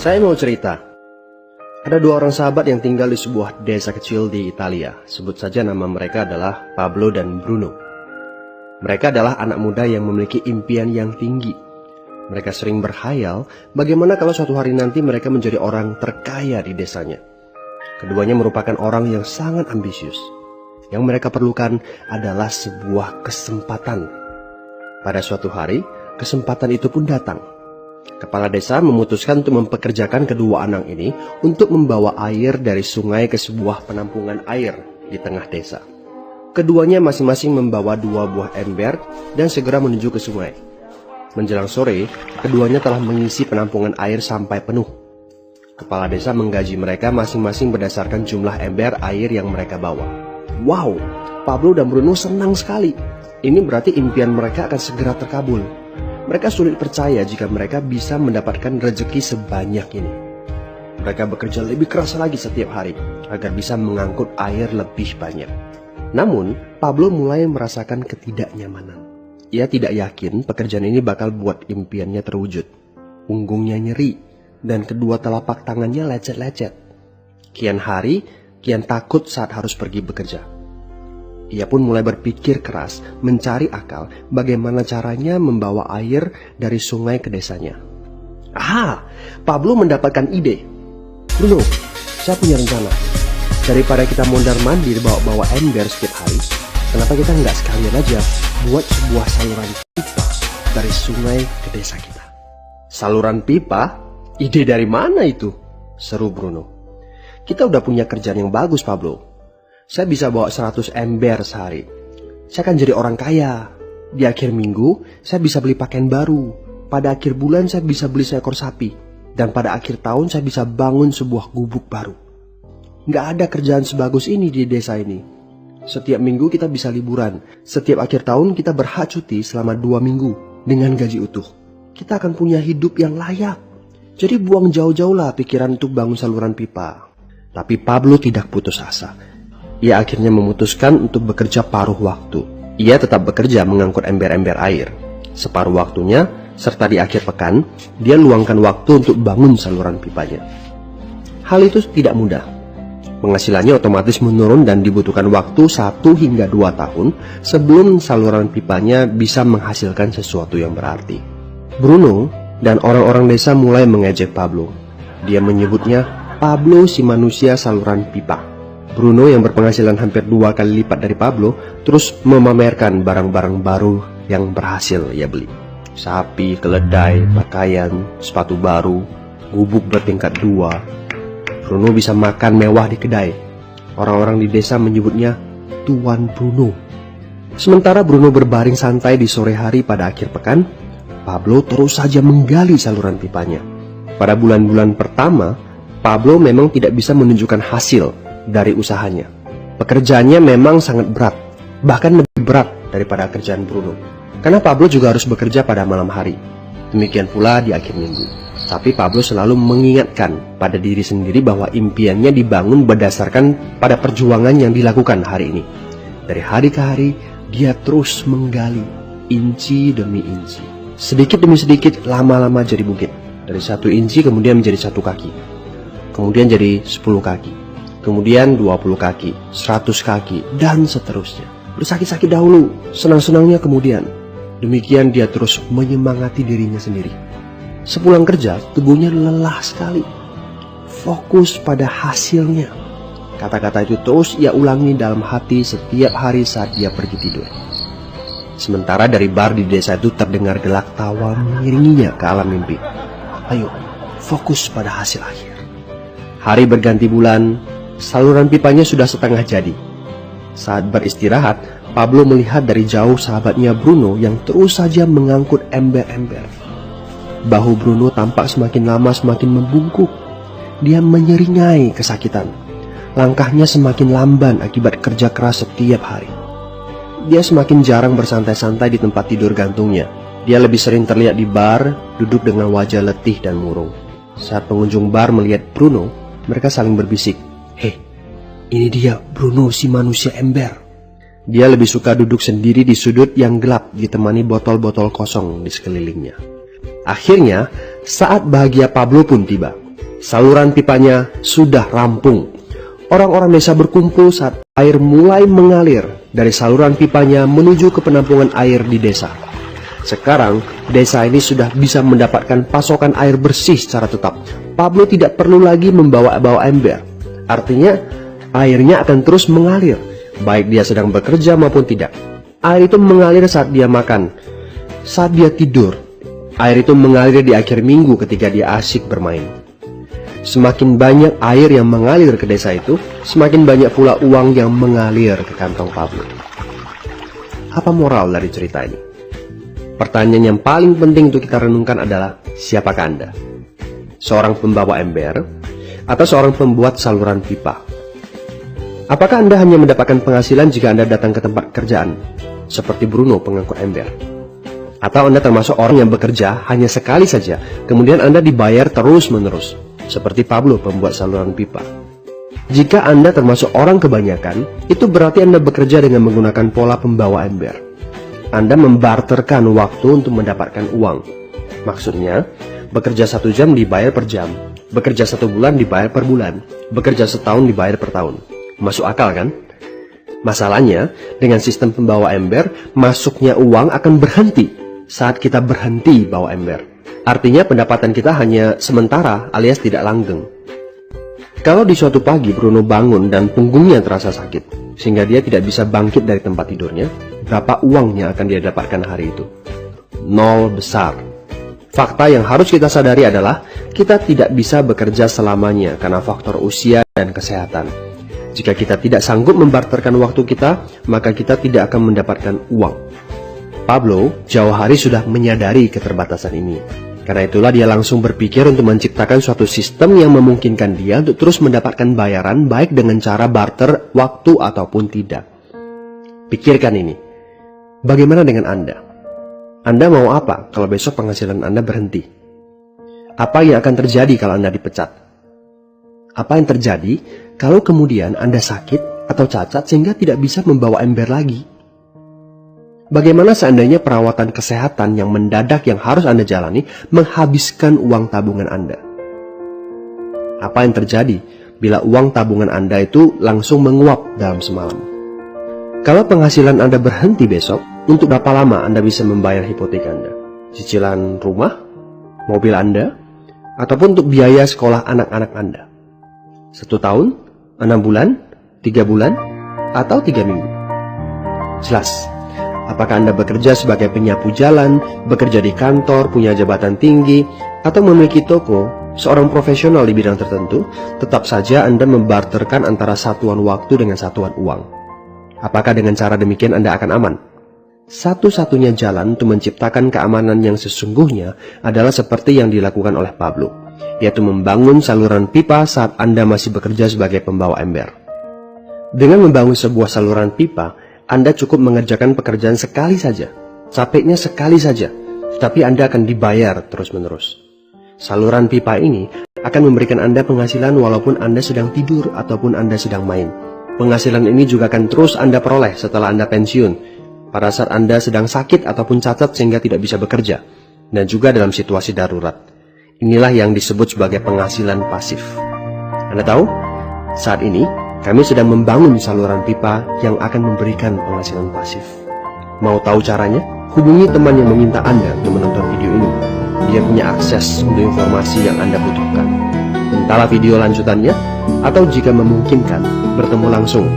Saya mau cerita. Ada dua orang sahabat yang tinggal di sebuah desa kecil di Italia. Sebut saja nama mereka adalah Pablo dan Bruno. Mereka adalah anak muda yang memiliki impian yang tinggi. Mereka sering berkhayal bagaimana kalau suatu hari nanti mereka menjadi orang terkaya di desanya. Keduanya merupakan orang yang sangat ambisius. Yang mereka perlukan adalah sebuah kesempatan. Pada suatu hari, kesempatan itu pun datang. Kepala desa memutuskan untuk mempekerjakan kedua anak ini untuk membawa air dari sungai ke sebuah penampungan air di tengah desa. Keduanya masing-masing membawa 2 buah ember dan segera menuju ke sungai. Menjelang sore, keduanya telah mengisi penampungan air sampai penuh. Kepala desa menggaji mereka masing-masing berdasarkan jumlah ember air yang mereka bawa. Wow, Pablo dan Bruno senang sekali. Ini berarti impian mereka akan segera terkabul. Mereka sulit percaya jika mereka bisa mendapatkan rezeki sebanyak ini. Mereka bekerja lebih keras lagi setiap hari agar bisa mengangkut air lebih banyak. Namun, Pablo mulai merasakan ketidaknyamanan. Ia tidak yakin pekerjaan ini bakal buat impiannya terwujud. Punggungnya nyeri dan kedua telapak tangannya lecet-lecet. Kian hari, kian takut saat harus pergi bekerja. Ia pun mulai berpikir keras mencari akal bagaimana caranya membawa air dari sungai ke desanya. Pablo mendapatkan ide. Bruno, saya punya rencana. Daripada kita mondar-mandir bawa-bawa ember setiap hari, kenapa kita nggak sekalian aja buat sebuah saluran pipa dari sungai ke desa kita? Saluran pipa? Ide dari mana itu? Seru Bruno. Kita udah punya kerjaan yang bagus, Pablo. Saya bisa bawa 100 ember sehari. Saya akan jadi orang kaya. Di akhir minggu, saya bisa beli pakaian baru. Pada akhir bulan, saya bisa beli seekor sapi. Dan pada akhir tahun, saya bisa bangun sebuah gubuk baru. Nggak ada kerjaan sebagus ini di desa ini. Setiap minggu kita bisa liburan. Setiap akhir tahun, kita berhak cuti selama 2 minggu dengan gaji utuh. Kita akan punya hidup yang layak. Jadi buang jauh-jauhlah pikiran untuk bangun saluran pipa. Tapi Pablo tidak putus asa. Ia akhirnya memutuskan untuk bekerja paruh waktu. Ia tetap bekerja mengangkut ember-ember air. Separuh waktunya, serta di akhir pekan, dia luangkan waktu untuk bangun saluran pipanya. Hal itu tidak mudah. Penghasilannya otomatis menurun dan dibutuhkan waktu 1 hingga 2 tahun sebelum saluran pipanya bisa menghasilkan sesuatu yang berarti. Bruno dan orang-orang desa mulai mengejek Pablo. Dia menyebutnya Pablo si manusia saluran pipa. Bruno yang berpenghasilan hampir 2 kali lipat dari Pablo terus memamerkan barang-barang baru yang berhasil ia beli. Sapi, keledai, pakaian, sepatu baru, gubuk bertingkat 2. Bruno bisa makan mewah di kedai. Orang-orang di desa menyebutnya Tuan Bruno. Sementara Bruno berbaring santai di sore hari pada akhir pekan, Pablo terus saja menggali saluran pipanya. Pada bulan-bulan pertama, Pablo memang tidak bisa menunjukkan hasil dari usahanya. Pekerjaannya memang sangat berat, bahkan lebih berat daripada kerjaan Bruno. Karena Pablo juga harus bekerja pada malam hari. Demikian pula di akhir minggu. Tapi Pablo selalu mengingatkan pada diri sendiri bahwa impiannya dibangun berdasarkan pada perjuangan yang dilakukan hari ini. Dari hari ke hari, dia terus menggali, inci demi inci. Sedikit demi sedikit, lama-lama jadi bukit. Dari 1 inci kemudian menjadi 1 kaki. Kemudian jadi 10 kaki. Kemudian 20 kaki, 100 kaki, dan seterusnya. Bersakit-sakit dahulu, senang-senangnya kemudian. Demikian dia terus menyemangati dirinya sendiri. Sepulang kerja, tubuhnya lelah sekali. Fokus pada hasilnya. Kata-kata itu terus ia ulangi dalam hati setiap hari saat dia pergi tidur. Sementara dari bar di desa itu terdengar gelak tawa mengiringinya ke alam mimpi. Ayo, fokus pada hasil akhir. Hari berganti bulan. Saluran pipanya sudah setengah jadi. Saat beristirahat, Pablo melihat dari jauh sahabatnya Bruno yang terus saja mengangkut ember-ember. Bahu Bruno tampak semakin lama semakin membungkuk. Dia menyeringai kesakitan. Langkahnya semakin lamban akibat kerja keras setiap hari. Dia semakin jarang bersantai-santai di tempat tidur gantungnya. Dia lebih sering terlihat di bar, duduk dengan wajah letih dan murung. Saat pengunjung bar melihat Bruno, mereka saling berbisik. Hei, ini dia Bruno si manusia ember. Dia lebih suka duduk sendiri di sudut yang gelap ditemani botol-botol kosong di sekelilingnya. Akhirnya, saat bahagia Pablo pun tiba. Saluran pipanya sudah rampung. Orang-orang desa berkumpul saat air mulai mengalir dari saluran pipanya menuju ke penampungan air di desa. Sekarang, desa ini sudah bisa mendapatkan pasokan air bersih secara tetap. Pablo tidak perlu lagi membawa ember. Artinya, airnya akan terus mengalir, baik dia sedang bekerja maupun tidak. Air itu mengalir saat dia makan, saat dia tidur. Air itu mengalir di akhir minggu ketika dia asyik bermain. Semakin banyak air yang mengalir ke desa itu, semakin banyak pula uang yang mengalir ke kantong Pablo. Apa moral dari cerita ini? Pertanyaan yang paling penting untuk kita renungkan adalah, siapakah Anda? Seorang pembawa ember atau seorang pembuat saluran pipa? Apakah Anda hanya mendapatkan penghasilan jika Anda datang ke tempat kerjaan, seperti Bruno pengangkut ember? Atau Anda termasuk orang yang bekerja hanya sekali saja, kemudian Anda dibayar terus-menerus, seperti Pablo pembuat saluran pipa? Jika Anda termasuk orang kebanyakan, itu berarti Anda bekerja dengan menggunakan pola pembawa ember. Anda membarterkan waktu untuk mendapatkan uang. Maksudnya, bekerja 1 jam dibayar per jam, bekerja 1 bulan dibayar per bulan, bekerja setahun dibayar per tahun. Masuk akal kan? Masalahnya, dengan sistem pembawa ember, masuknya uang akan berhenti saat kita berhenti bawa ember. Artinya pendapatan kita hanya sementara alias tidak langgeng. Kalau di suatu pagi Bruno bangun dan punggungnya terasa sakit, sehingga dia tidak bisa bangkit dari tempat tidurnya, berapa uang yang akan dia dapatkan hari itu? 0 besar. Fakta yang harus kita sadari adalah, kita tidak bisa bekerja selamanya karena faktor usia dan kesehatan. Jika kita tidak sanggup membarterkan waktu kita, maka kita tidak akan mendapatkan uang. Pablo jauh hari sudah menyadari keterbatasan ini. Karena itulah dia langsung berpikir untuk menciptakan suatu sistem yang memungkinkan dia untuk terus mendapatkan bayaran baik dengan cara barter waktu ataupun tidak. Pikirkan ini. Bagaimana dengan Anda? Anda mau apa kalau besok penghasilan Anda berhenti? Apa yang akan terjadi kalau Anda dipecat? Apa yang terjadi kalau kemudian Anda sakit atau cacat sehingga tidak bisa membawa ember lagi? Bagaimana seandainya perawatan kesehatan yang mendadak yang harus Anda jalani menghabiskan uang tabungan Anda? Apa yang terjadi bila uang tabungan Anda itu langsung menguap dalam semalam? Kalau penghasilan Anda berhenti besok, untuk berapa lama Anda bisa membayar hipotek Anda? Cicilan rumah, mobil Anda, ataupun untuk biaya sekolah anak-anak Anda? 1 tahun, 6 bulan, 3 bulan, atau 3 minggu? Jelas. Apakah Anda bekerja sebagai penyapu jalan, bekerja di kantor, punya jabatan tinggi, atau memiliki toko, seorang profesional di bidang tertentu, tetap saja Anda membarterkan antara satuan waktu dengan satuan uang. Apakah dengan cara demikian Anda akan aman? Satu-satunya jalan untuk menciptakan keamanan yang sesungguhnya adalah seperti yang dilakukan oleh Pablo, yaitu membangun saluran pipa saat Anda masih bekerja sebagai pembawa ember. Dengan membangun sebuah saluran pipa, Anda cukup mengerjakan pekerjaan sekali saja, capeknya sekali saja, tetapi Anda akan dibayar terus-menerus. Saluran pipa ini akan memberikan Anda penghasilan walaupun Anda sedang tidur ataupun Anda sedang main. Penghasilan ini juga akan terus Anda peroleh setelah Anda pensiun, pada saat Anda sedang sakit ataupun cacat sehingga tidak bisa bekerja, dan juga dalam situasi darurat. Inilah yang disebut sebagai penghasilan pasif. Anda tahu, saat ini kami sedang membangun saluran pipa yang akan memberikan penghasilan pasif. Mau tahu caranya? Hubungi teman yang meminta Anda untuk menonton video ini. Dia punya akses untuk informasi yang Anda butuhkan. Entahlah video lanjutannya, atau jika memungkinkan, bertemu langsung